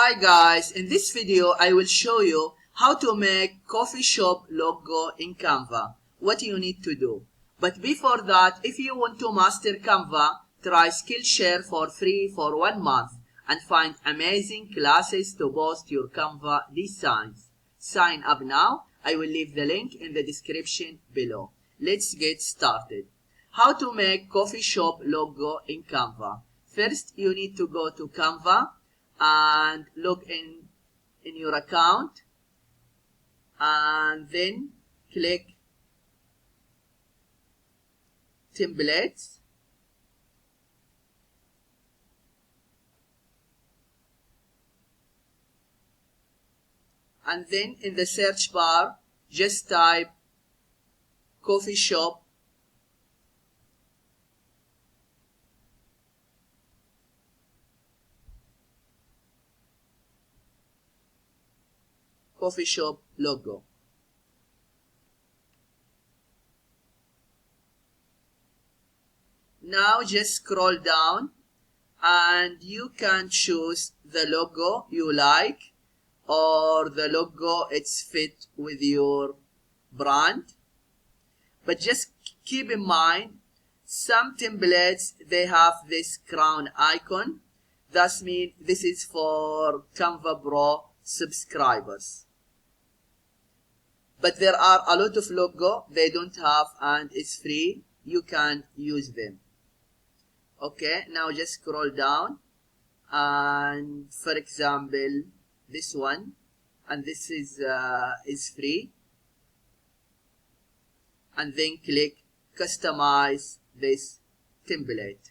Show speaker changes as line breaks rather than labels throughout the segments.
Hi guys, in this video I will show you how to make coffee shop logo in Canva. What you need to do. But before that, if you want to master Canva, try Skillshare for free for 1 month and find amazing classes to boost your Canva designs. Sign up now. I will leave the link in the description below. Let's get started. How to make coffee shop logo in Canva. First, you need to go to Canva and log in your account, and then click templates, and then in the search bar just type coffee shop logo. Now just scroll down and you can choose the logo you like or the logo it's fit with your brand. But just keep in mind, some templates they have this crown icon. That means this is for Canva Pro subscribers. But there are a lot of logo they don't have and it's free. You can use them. Okay, now just scroll down and for example this one, and this is free, and then click customize this template.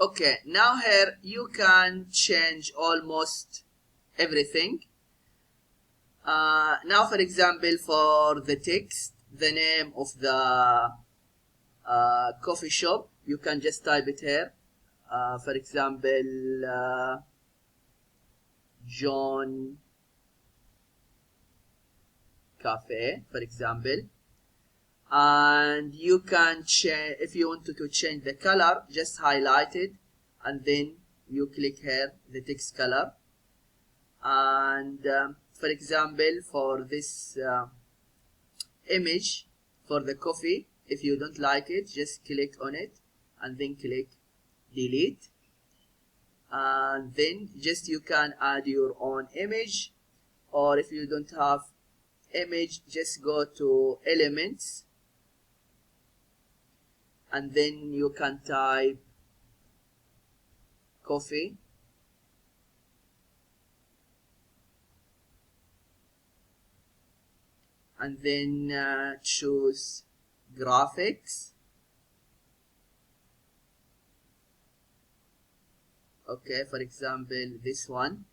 Okay, now here you can change almost everything. Now for example, for the text, the name of the coffee shop, you can just type it here. For example, John Cafe, for example. And you can change, if you wanted to change the color, just highlight it and then you click here the text color. And for example, for this image for the coffee, if you don't like it, just click on it and then click delete, and then just you can add your own image, or if you don't have image, just go to elements and then you can type coffee, and then choose graphics. Okay, for example this one.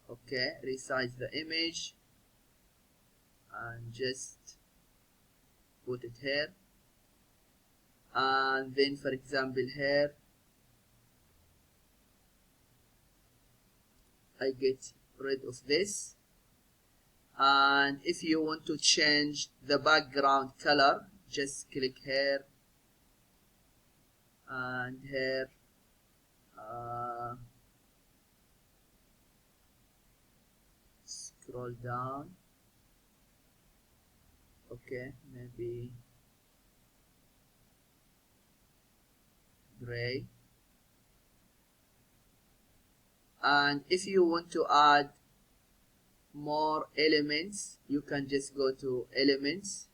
Okay, resize the image and just put it here, and then for example here I get rid of this. And if you want to change the background color, just click here and here, scroll down. Okay, maybe gray. And if you want to add more elements, you can just go to elements.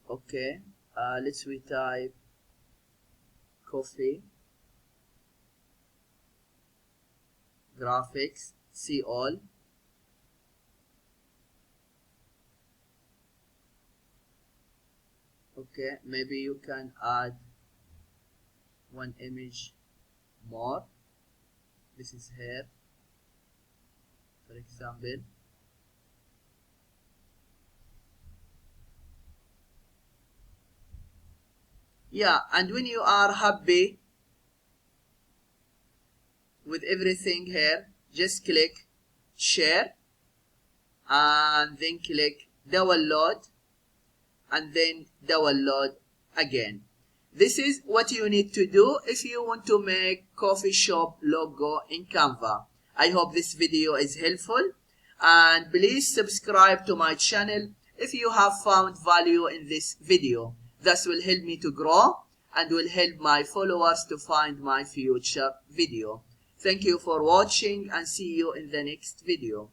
Okay, let's type coffee, graphics, see all. Okay, maybe you can add one image more. This is here, for example. Yeah, and when you are happy with everything here, just click share and then click download and then download again. This is what you need to do if you want to make coffee shop logo in Canva. I hope this video is helpful, and please subscribe to my channel if you have found value in this video. This will help me to grow and will help my followers to find my future video. Thank you for watching and see you in the next video.